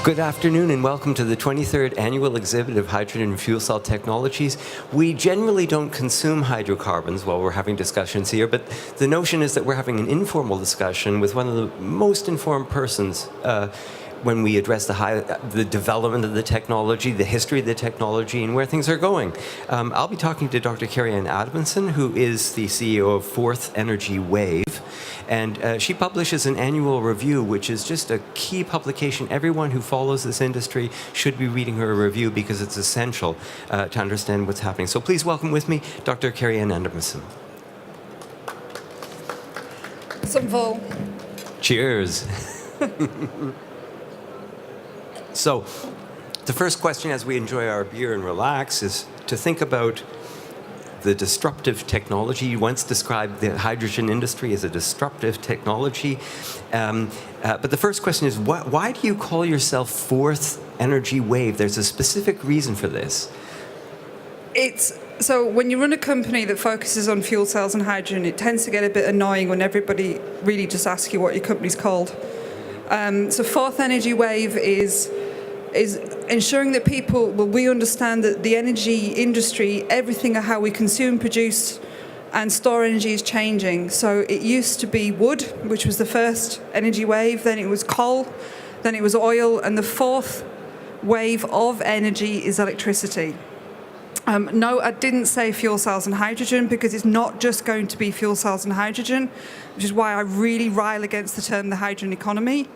Good afternoon and welcome to the 23rd Annual Exhibit of Hydrogen and Fuel Cell Technologies. We generally don't consume hydrocarbons while we're having discussions here, but the notion is that we're having an informal discussion with one of the most informed persons when we address the development of the technology, the history of the technology, and where things are going. I'll be talking to Dr. Kerry-Ann Adamson, who is the CEO of Fourth Energy Wave. And she publishes an annual review, which is just a key publication. Everyone who follows this industry should be reading her review because it's essential to understand what's happening. So please welcome with me Dr. Kerry-Ann Adamson. Some vol. Cheers. So the first question as we enjoy our beer and relax is to think about the disruptive technology. You once described the hydrogen industry as a disruptive technology. But the first question is, why do you call yourself Fourth Energy Wave? There's a specific reason for this. So when you run a company that focuses on fuel cells and hydrogen, it tends to get a bit annoying when everybody really just asks you what your company's called. So Fourth Energy Wave is ensuring that we understand that the energy industry, everything of how we consume, produce, and store energy is changing. So it used to be wood, which was the first energy wave, then it was coal, then it was oil, and the fourth wave of energy is electricity. No, I didn't say fuel cells and hydrogen because it's not just going to be fuel cells and hydrogen, which is why I really rile against the term the hydrogen economy.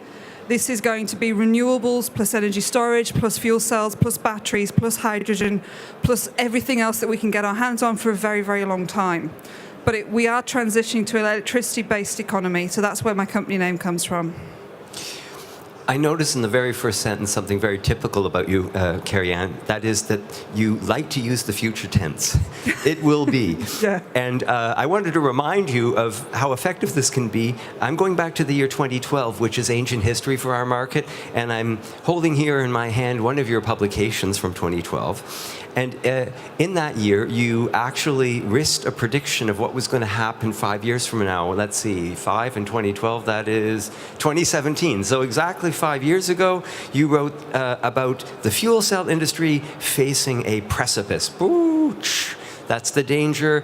This is going to be renewables plus energy storage plus fuel cells plus batteries plus hydrogen plus everything else that we can get our hands on for a very, very long time. But we are transitioning to an electricity-based economy, so that's where my company name comes from. I noticed in the very first sentence something very typical about you, Kerry-Ann. That is that you like to use the future tense. It will be. Yeah. And I wanted to remind you of how effective this can be. I'm going back to the year 2012, which is ancient history for our market, and I'm holding here in my hand one of your publications from 2012. And in that year, you actually risked a prediction of what was going to happen 5 years from now. Let's see, 5 in 2012, that is 2017. So exactly 5 years ago, you wrote about the fuel cell industry facing a precipice. Ooh, that's the danger.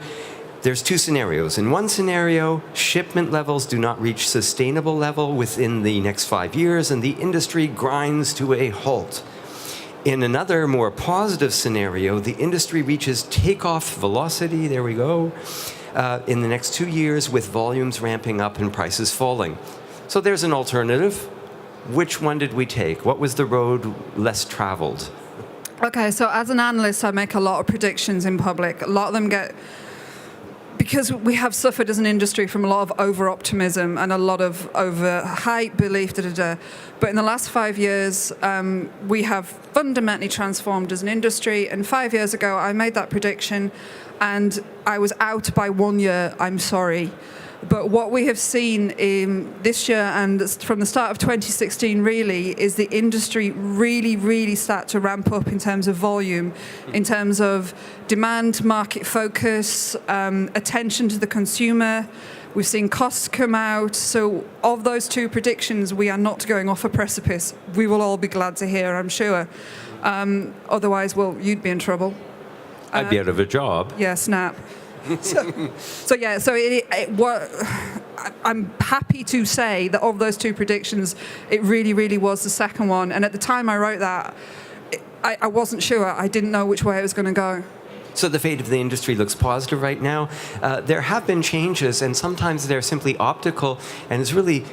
There's two scenarios. In one scenario, shipment levels do not reach sustainable level within the next 5 years, and the industry grinds to a halt. In another, more positive scenario, the industry reaches takeoff velocity, there we go, in the next 2 years with volumes ramping up and prices falling. So there's an alternative. Which one did we take? What was the road less traveled? Okay, so as an analyst, I make a lot of predictions in public. A lot of them because we have suffered as an industry from a lot of over-optimism and a lot of over-hype belief, But in the last 5 years, we have fundamentally transformed as an industry. And 5 years ago, I made that prediction, and I was out by 1 year. I'm sorry. But what we have seen this year and from the start of 2016 really is the industry really start to ramp up in terms of volume, in terms of demand, market focus, attention to the consumer. We've seen costs come out. So of those two predictions, we are not going off a precipice. We will all be glad to hear, I'm sure. Otherwise, well, you'd be in trouble. I'd be out of a job. Yeah, snap. I'm happy to say that of those two predictions, it really was the second one. And at the time I wrote that, I wasn't sure. I didn't know which way it was going to go. So the fate of the industry looks positive right now. There have been changes, and sometimes they're simply optical, and it's really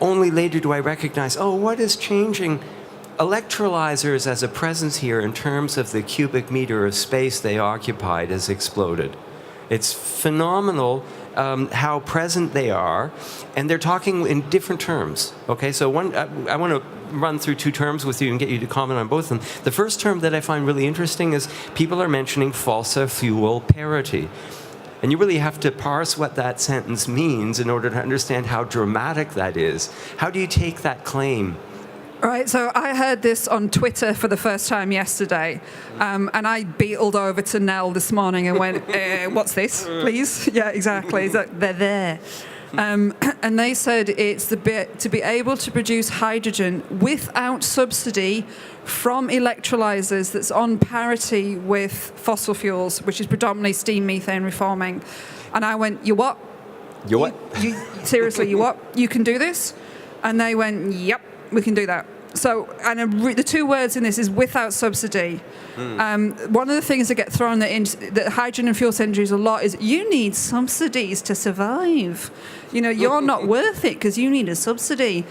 only later do I recognize, oh, what is changing? Electrolyzers as a presence here in terms of the cubic meter of space they occupied has exploded. It's phenomenal how present they are, and they're talking in different terms. Okay, so I want to run through two terms with you and get you to comment on both of them. The first term that I find really interesting is people are mentioning fossil fuel parity. And you really have to parse what that sentence means in order to understand how dramatic that is. How do you take that claim? Right, so I heard this on Twitter for the first time yesterday, and I beetled over to Nell this morning and went, what's this, please? Yeah, exactly. They're there. And they said it's to be able to produce hydrogen without subsidy from electrolyzers that's on parity with fossil fuels, which is predominantly steam methane reforming. And I went, you what? You what? You seriously, you what? You can do this? And they went, yep, we can do that. So, and the two words in this is without subsidy. One of the things that get thrown that hydrogen and fuel cell industries a lot is you need subsidies to survive. You know, you're not worth it because you need a subsidy.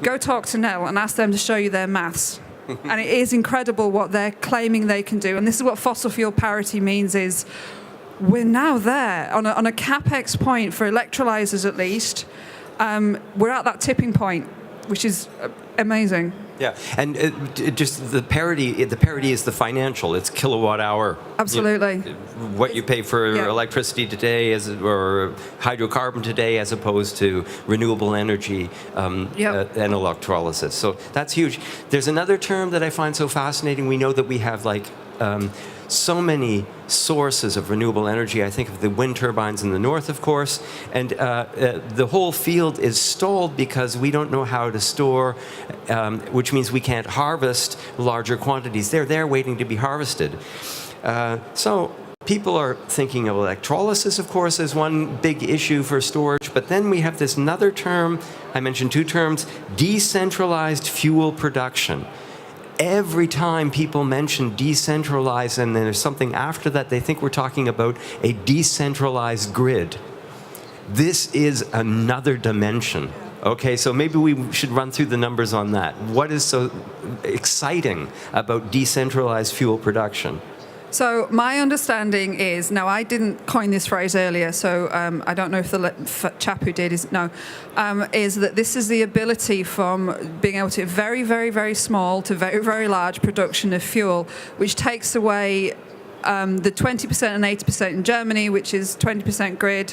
Go talk to Nell and ask them to show you their maths. And it is incredible what they're claiming they can do. And this is what fossil fuel parity means is we're now there on a capex point for electrolyzers at least. We're at that tipping point, which is amazing. Yeah, and just the parity is the financial. It's kilowatt hour. Absolutely. What you pay for electricity today or hydrocarbon today as opposed to renewable energy and electrolysis. So that's huge. There's another term that I find so fascinating. We know that we have so many sources of renewable energy. I think of the wind turbines in the north, of course, and the whole field is stalled because we don't know how to store, which means we can't harvest larger quantities. They're there waiting to be harvested. So people are thinking of electrolysis, of course, as one big issue for storage, but then we have this another term, I mentioned two terms, decentralized fuel production. Every time people mention decentralized and then there's something after that, they think we're talking about a decentralized grid. This is another dimension. Okay, so maybe we should run through the numbers on that. What is so exciting about decentralized fuel production? So my understanding is, now I didn't coin this phrase earlier, so I don't know if the chap who did is that this is the ability from being able to very, very, very small to very, very large production of fuel, which takes away the 20% and 80% in Germany, which is 20% grid,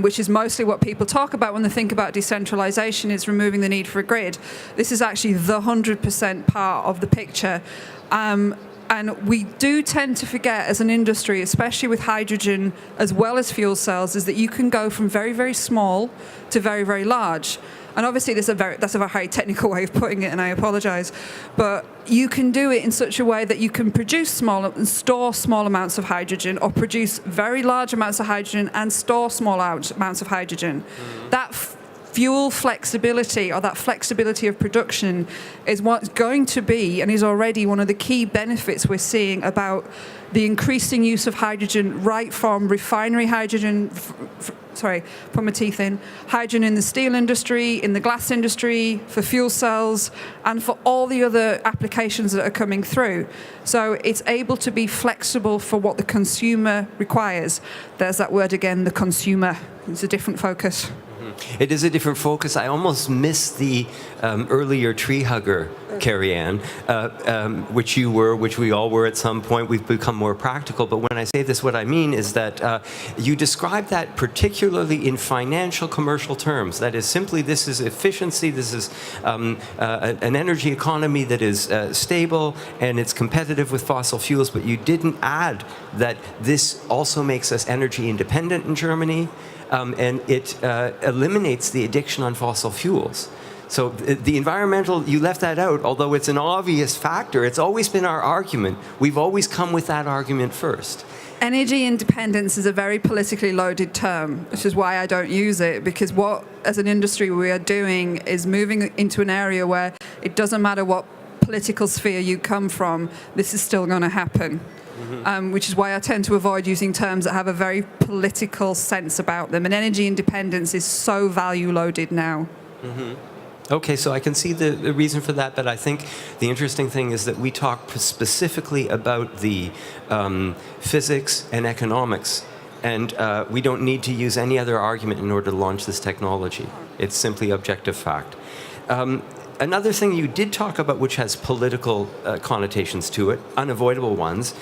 which is mostly what people talk about when they think about decentralization, is removing the need for a grid. This is actually the 100% part of the picture. And we do tend to forget as an industry, especially with hydrogen as well as fuel cells, is that you can go from very, very small to very, very large. And obviously that's a very technical way of putting it, and I apologize. But you can do it in such a way that you can produce small and store small amounts of hydrogen, or produce very large amounts of hydrogen and store small amounts of hydrogen. That fuel flexibility, or that flexibility of production, is what's going to be and is already one of the key benefits we're seeing about the increasing use of hydrogen, right from refinery hydrogen, put my teeth in, hydrogen in the steel industry, in the glass industry, for fuel cells, and for all the other applications that are coming through. So it's able to be flexible for what the consumer requires. There's that word again, the consumer. It's a different focus. It is a different focus. I almost missed the earlier tree hugger, Kerry-Ann, which we all were at some point. We've become more practical. But when I say this, what I mean is that you describe that particularly in financial, commercial terms. That is simply, this is efficiency, this is an energy economy that is stable and it's competitive with fossil fuels. But you didn't add that this also makes us energy independent in Germany. And it eliminates the addiction on fossil fuels. So the environmental, you left that out, although it's an obvious factor. It's always been our argument. We've always come with that argument first. Energy independence is a very politically loaded term, which is why I don't use it, because what, as an industry, we are doing is moving into an area where it doesn't matter what political sphere you come from, this is still going to happen. Which is why I tend to avoid using terms that have a very political sense about them. And energy independence is so value-loaded now. Okay, so I can see the reason for that, but I think the interesting thing is that we talk specifically about the physics and economics, and we don't need to use any other argument in order to launch this technology. It's simply objective fact. Another thing you did talk about, which has political connotations to it, unavoidable ones,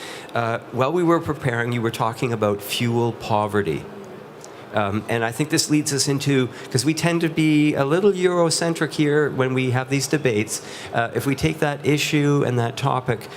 while we were preparing, you were talking about fuel poverty. And I think this leads us into, because we tend to be a little Eurocentric here when we have these debates, if we take that issue and that topic,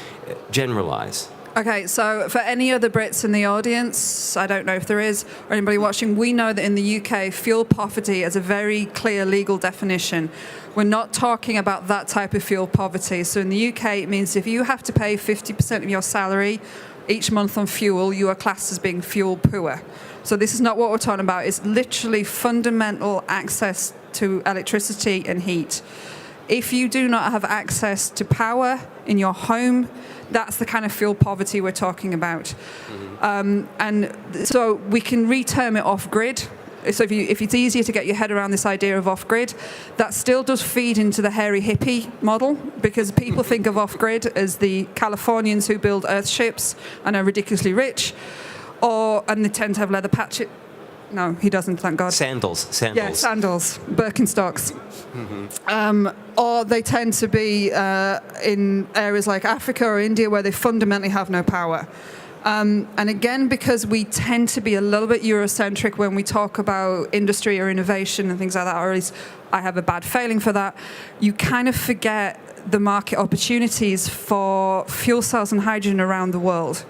generalize. Okay, so for any other Brits in the audience, I don't know if there is, or anybody watching, we know that in the UK, fuel poverty is a very clear legal definition. We're not talking about that type of fuel poverty. So in the UK, it means if you have to pay 50% of your salary each month on fuel, you are classed as being fuel poor. So this is not what we're talking about. It's literally fundamental access to electricity and heat. If you do not have access to power in your home, that's the kind of fuel poverty we're talking about. And so we can re-term it off-grid. So if it's easier to get your head around this idea of off-grid, that still does feed into the hairy hippie model, because people think of off-grid as the Californians who build earthships and are ridiculously rich, and they tend to have leather patches. No, he doesn't, thank God. Sandals. Yeah, sandals, Birkenstocks. Or they tend to be in areas like Africa or India where they fundamentally have no power. And again, because we tend to be a little bit Eurocentric when we talk about industry or innovation and things like that, or at least I have a bad failing for that, you kind of forget the market opportunities for fuel cells and hydrogen around the world.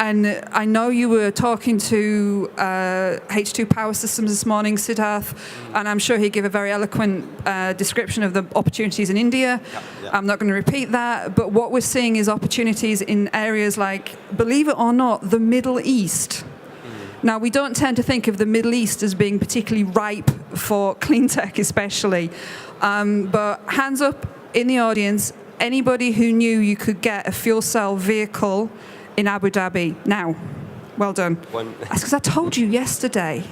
And I know you were talking to H2 Power Systems this morning, Siddharth, and I'm sure he gave a very eloquent description of the opportunities in India. Yeah. I'm not going to repeat that, but what we're seeing is opportunities in areas like, believe it or not, the Middle East. Now, we don't tend to think of the Middle East as being particularly ripe for clean tech especially, but hands up in the audience, anybody who knew you could get a fuel cell vehicle in Abu Dhabi now. Well done. That's because I told you yesterday.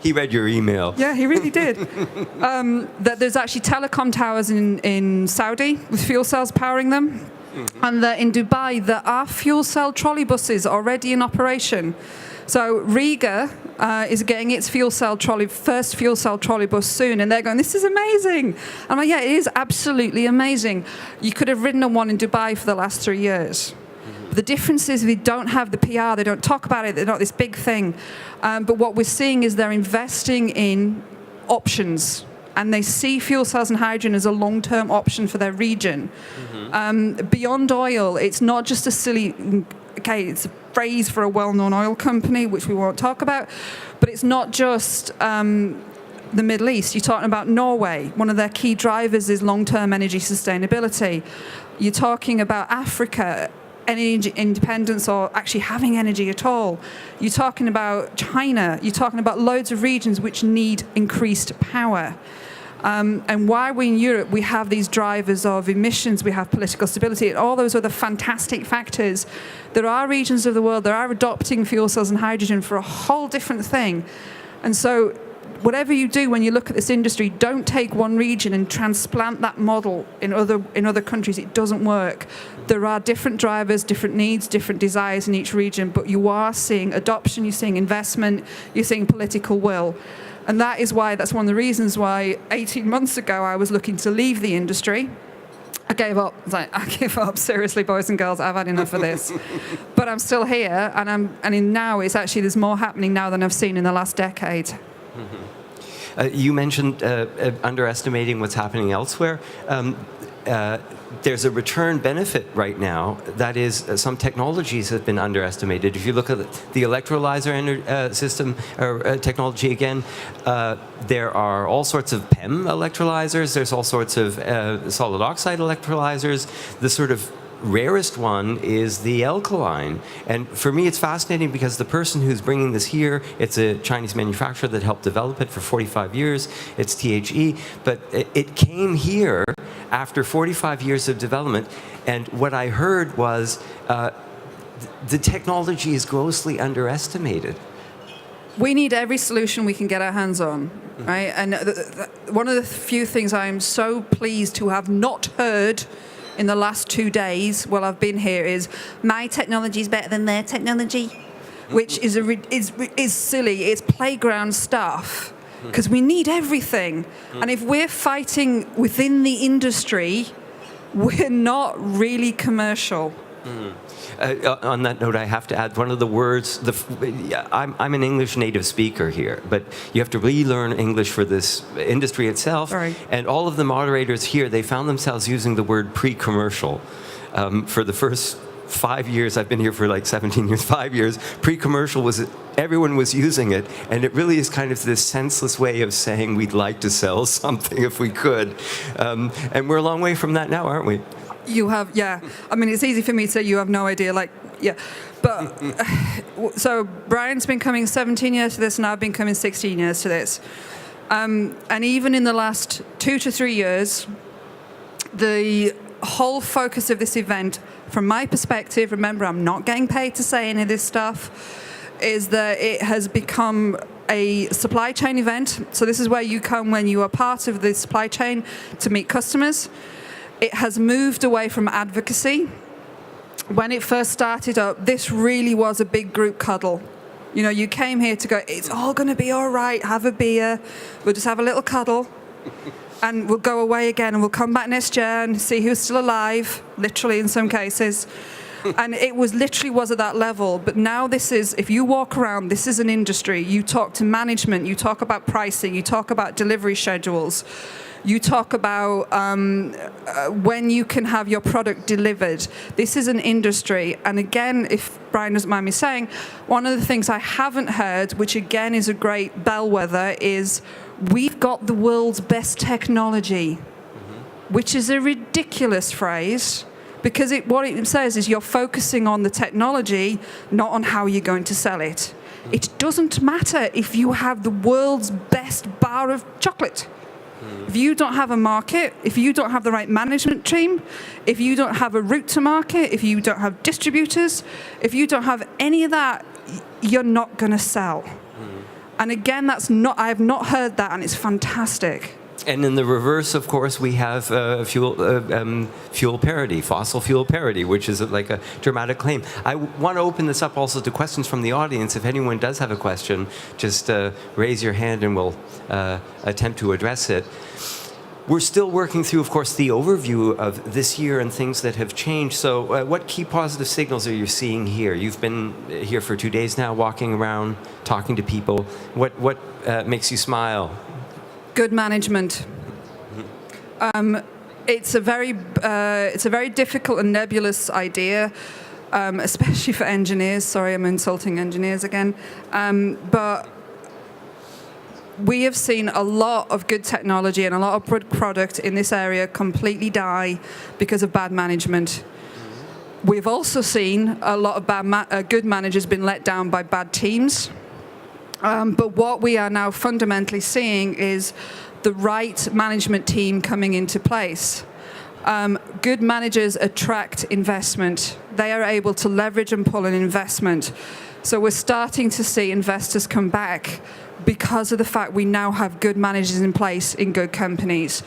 He read your email. Yeah, he really did. That there's actually telecom towers in Saudi with fuel cells powering them. And that in Dubai, there are fuel cell trolley buses already in operation. So Riga is getting its first fuel cell trolley bus soon, and they're going, this is amazing. I'm like, yeah, it is absolutely amazing. You could have ridden on one in Dubai for the last 3 years. But the difference is they don't have the PR, they don't talk about it, they're not this big thing. But what we're seeing is they're investing in options, and they see fuel cells and hydrogen as a long-term option for their region. Beyond oil, it's not just a silly... Okay, it's a phrase for a well-known oil company, which we won't talk about, but it's not just the Middle East. You're talking about Norway. One of their key drivers is long-term energy sustainability. You're talking about Africa, energy independence, or actually having energy at all. You're talking about China. You're talking about loads of regions which need increased power. And why we in Europe, we have these drivers of emissions, we have political stability, and all those other fantastic factors. There are regions of the world that are adopting fuel cells and hydrogen for a whole different thing. And so whatever you do when you look at this industry, don't take one region and transplant that model in other countries. It doesn't work. There are different drivers, different needs, different desires in each region, but you are seeing adoption, you're seeing investment, you're seeing political will. And that's one of the reasons why 18 months ago I was looking to leave the industry. I gave up. I was like, I give up. Seriously, boys and girls, I've had enough of this. But I'm still here, and now it's actually, there's more happening now than I've seen in the last decade. You mentioned underestimating what's happening elsewhere. There's a return benefit right now. That is, some technologies have been underestimated. If you look at the electrolyzer system or technology again, there are all sorts of PEM electrolyzers. There's all sorts of solid oxide electrolyzers. The sort of rarest one is the alkaline. And for me, it's fascinating because the person who's bringing this here, it's a Chinese manufacturer that helped develop it for 45 years. It's THE. But it came here after 45 years of development. And what I heard was the technology is grossly underestimated. We need every solution we can get our hands on, right? And one of the few things I'm so pleased to have not heard in the last 2 days while I've been here is my technology is better than their technology, which is silly. It's playground stuff because we need everything. And if we're fighting within the industry, we're not really commercial. On that note, I have to add one of the words. I'm an English native speaker here, but you have to relearn English for this industry itself. Right. And all of the moderators here, they found themselves using the word pre-commercial for the first 5 years. I've been here for like 17 years, 5 years. Pre-commercial everyone was using it, and it really is kind of this senseless way of saying we'd like to sell something if we could. And we're a long way from that now, aren't we? You have, yeah. I mean, it's easy for me to say you have no idea, like, yeah. But, so Brian's been coming 17 years to this, and I've been coming 16 years to this. And even in the last 2 to 3 years, the whole focus of this event, from my perspective, remember, I'm not getting paid to say any of this stuff, is that it has become a supply chain event. So this is where you come when you are part of the supply chain to meet customers. It has moved away from advocacy. When it first started up, this really was a big group cuddle. You know, you came here to go, it's all going to be all right, have a beer, we'll just have a little cuddle, and we'll go away again, and we'll come back next year and see who's still alive, literally in some cases. And it was at that level. But now this is, if you walk around, this is an industry. You talk to management, you talk about pricing, you talk about delivery schedules. You talk about when you can have your product delivered. This is an industry. And again, if Brian doesn't mind me saying, one of the things I haven't heard, which again is a great bellwether, is we've got the world's best technology, which is a ridiculous phrase, because what it says is you're focusing on the technology, not on how you're going to sell it. It doesn't matter if you have the world's best bar of chocolate. If you don't have a market, if you don't have the right management team, if you don't have a route to market, if you don't have distributors, if you don't have any of that, you're not going to sell. And again, I have not heard that, and it's fantastic. And in the reverse, of course, we have fuel parity, fossil fuel parity, which is like a dramatic claim. I want to open this up also to questions from the audience. If anyone does have a question, just raise your hand and we'll attempt to address it. We're still working through, of course, the overview of this year and things that have changed. So what key positive signals are you seeing here? You've been here for 2 days now, walking around, talking to people. What makes you smile? Good management. It's a very difficult and nebulous idea, especially for engineers. Sorry, I'm insulting engineers again. But we have seen a lot of good technology and a lot of good product in this area completely die because of bad management. We've also seen a lot of good managers been let down by bad teams. But what we are now fundamentally seeing is the right management team coming into place. Good managers attract investment. They are able to leverage and pull an investment. So we're starting to see investors come back because of the fact we now have good managers in place in good companies.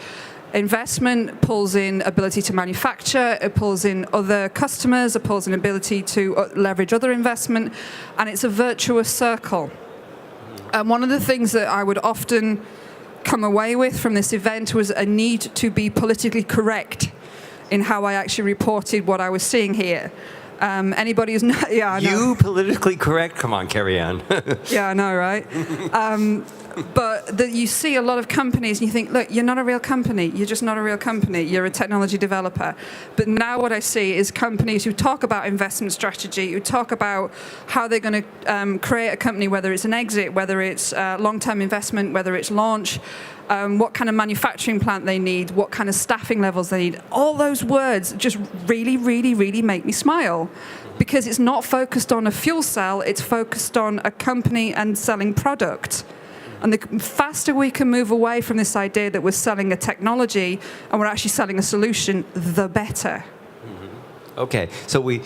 Investment pulls in ability to manufacture, it pulls in other customers, it pulls in ability to leverage other investment, and it's a virtuous circle. And one of the things that I would often come away with from this event was a need to be politically correct in how I actually reported what I was seeing here. Anybody who's not, yeah, I know. You politically correct? Come on, Kerry-Ann. Yeah, I know, right? But you see a lot of companies and you think, look, you're not a real company. You're just not a real company. You're a technology developer. But now what I see is companies who talk about investment strategy, who talk about how they're going to create a company, whether it's an exit, whether it's long-term investment, whether it's launch, what kind of manufacturing plant they need, what kind of staffing levels they need. All those words just really, really, really make me smile, because it's not focused on a fuel cell, it's focused on a company and selling product. And the faster we can move away from this idea that we're selling a technology and we're actually selling a solution, the better. Okay, so we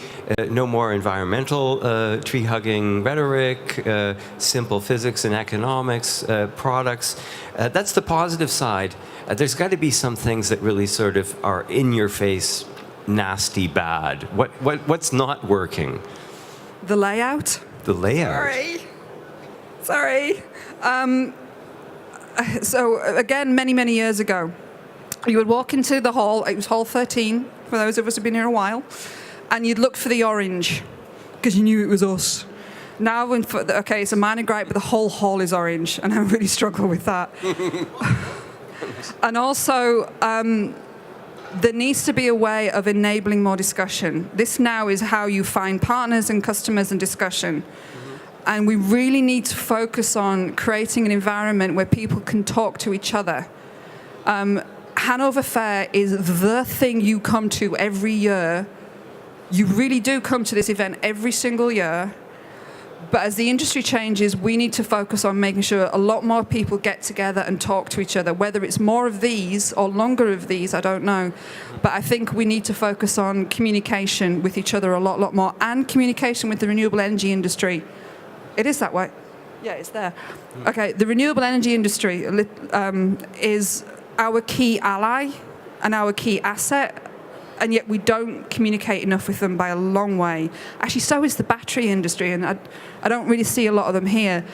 no more environmental tree-hugging rhetoric, simple physics and economics, products. That's the positive side. There's got to be some things that really sort of are in your face, nasty, bad. What's not working? The layout. The layout. Sorry. So again, many, many years ago, you would walk into the hall. It was hall 13, for those of us who've been here a while. and you'd look for the orange because you knew it was us. Now, okay, it's a minor gripe, but the whole hall is orange, and I really struggle with that. And also, there needs to be a way of enabling more discussion. This now is how you find partners and customers and discussion. And we really need to focus on creating an environment where people can talk to each other. Hanover Fair is the thing you come to every year. You really do come to this event every single year. But as the industry changes, we need to focus on making sure a lot more people get together and talk to each other. Whether it's more of these or longer of these, I don't know. But I think we need to focus on communication with each other a lot more, and communication with the renewable energy industry. It is that way. Yeah, it's there. Okay, the renewable energy industry is our key ally and our key asset. And yet we don't communicate enough with them by a long way. Actually, so is the battery industry, and I don't really see a lot of them here.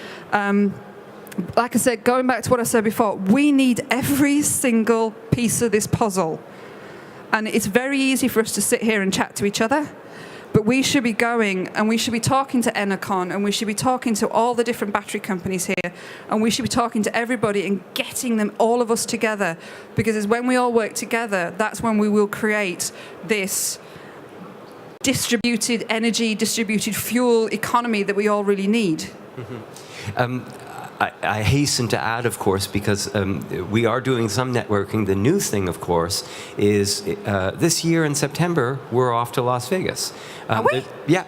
Like I said, going back to what I said before, we need every single piece of this puzzle. And it's very easy for us to sit here and chat to each other, but we should be going and we should be talking to Enercon, and we should be talking to all the different battery companies here, and we should be talking to everybody and getting them, all of us together, because it's when we all work together, that's when we will create this distributed energy, distributed fuel economy that we all really need. I hasten to add, of course, because we are doing some networking. The new thing, of course, is this year in September, we're off to Las Vegas. Are we? Yeah,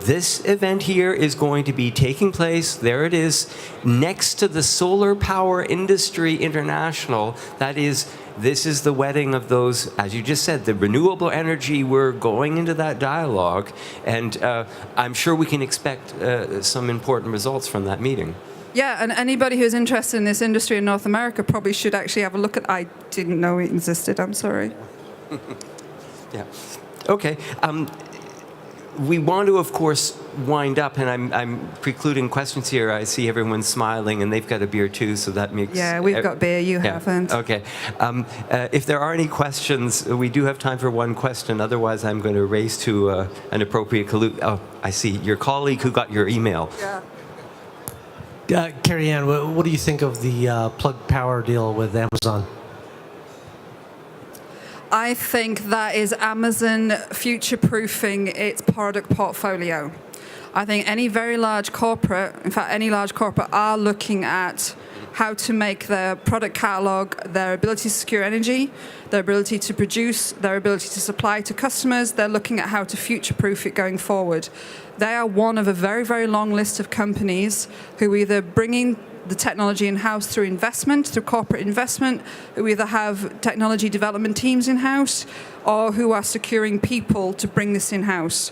this event here is going to be taking place, there it is, next to the Solar Power Industry International. This is the wedding of those, as you just said, the renewable energy. We're going into that dialogue, and I'm sure we can expect some important results from that meeting. Yeah, and anybody who's interested in this industry in North America probably should actually have a look at. I didn't know it existed. I'm sorry. Yeah. Okay. We want to, of course, wind up, and I'm precluding questions here. I see everyone smiling, and they've got a beer too, so that makes... Yeah, we've got beer. You haven't. Okay. If there are any questions, we do have time for one question. Otherwise, I'm going to race to an appropriate colleague. Oh, I see. Your colleague who got your email. Yeah. Kerry-Ann, what do you think of the Plug Power deal with Amazon? I think that is Amazon future-proofing its product portfolio. I think any very large corporate, in fact, any large corporate are looking at how to make their product catalog, their ability to secure energy, their ability to produce, their ability to supply to customers. They're looking at how to future-proof it going forward. They are one of a very, very long list of companies who either bringing the technology in-house through investment, through corporate investment, who either have technology development teams in-house or who are securing people to bring this in-house.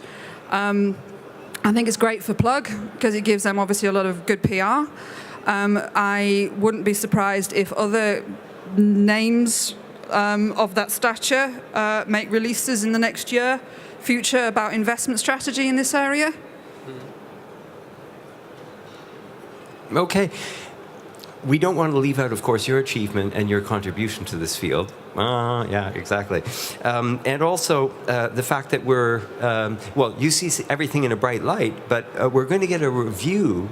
I think it's great for Plug because it gives them obviously a lot of good PR. I wouldn't be surprised if other names of that stature make releases in the next year, future about investment strategy in this area. Okay. We don't want to leave out, of course, your achievement and your contribution to this field. Yeah, exactly. And also the fact that we're, you see everything in a bright light, but we're going to get a review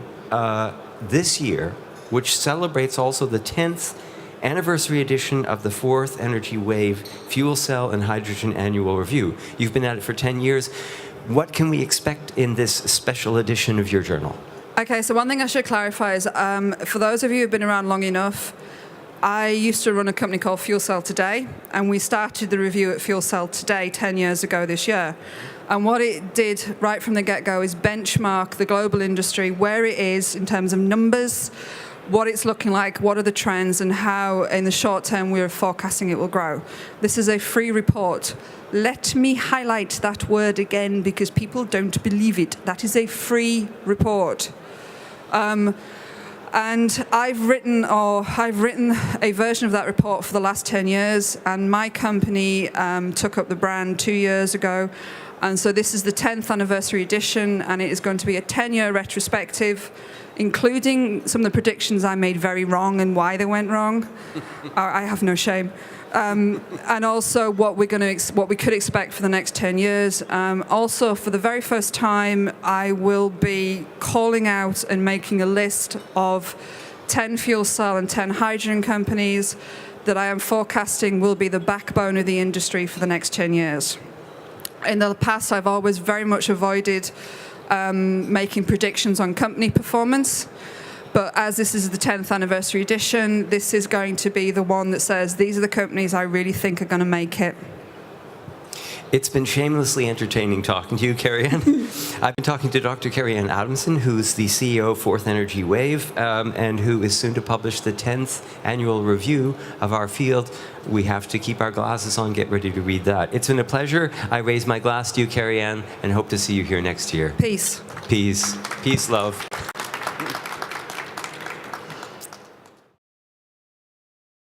this year, which celebrates also the 10th anniversary edition of the 4th Energy Wave Fuel Cell and Hydrogen Annual Review. You've been at it for 10 years. What can we expect in this special edition of your journal? Okay, so one thing I should clarify is, for those of you who've been around long enough, I used to run a company called Fuel Cell Today, and we started the review at Fuel Cell Today 10 years ago this year. And what it did right from the get-go is benchmark the global industry, where it is in terms of numbers, what it's looking like, what are the trends, and how in the short term we're forecasting it will grow. This is a free report. Let me highlight that word again because people don't believe it. That is a free report. And I've written a version of that report for the last 10 years, and my company took up the brand 2 years ago. And so this is the 10th anniversary edition, and it is going to be a 10-year retrospective. including some of the predictions I made very wrong and why they went wrong. I have no shame. And also what we could expect for the next 10 years. Also, for the very first time, I will be calling out and making a list of 10 fuel cell and 10 hydrogen companies that I am forecasting will be the backbone of the industry for the next 10 years. In the past, I've always very much avoided making predictions on company performance. But as this is the 10th anniversary edition, this is going to be the one that says, these are the companies I really think are going to make it. It's been shamelessly entertaining talking to you, Kerry-Ann. I've been talking to Dr. Kerry-Ann Adamson, who's the CEO of Fourth Energy Wave, and who is soon to publish the 10th annual review of our field. We have to keep our glasses on, get ready to read that. It's been a pleasure. I raise my glass to you, Kerry-Ann, and hope to see you here next year. Peace. Peace. Peace, love.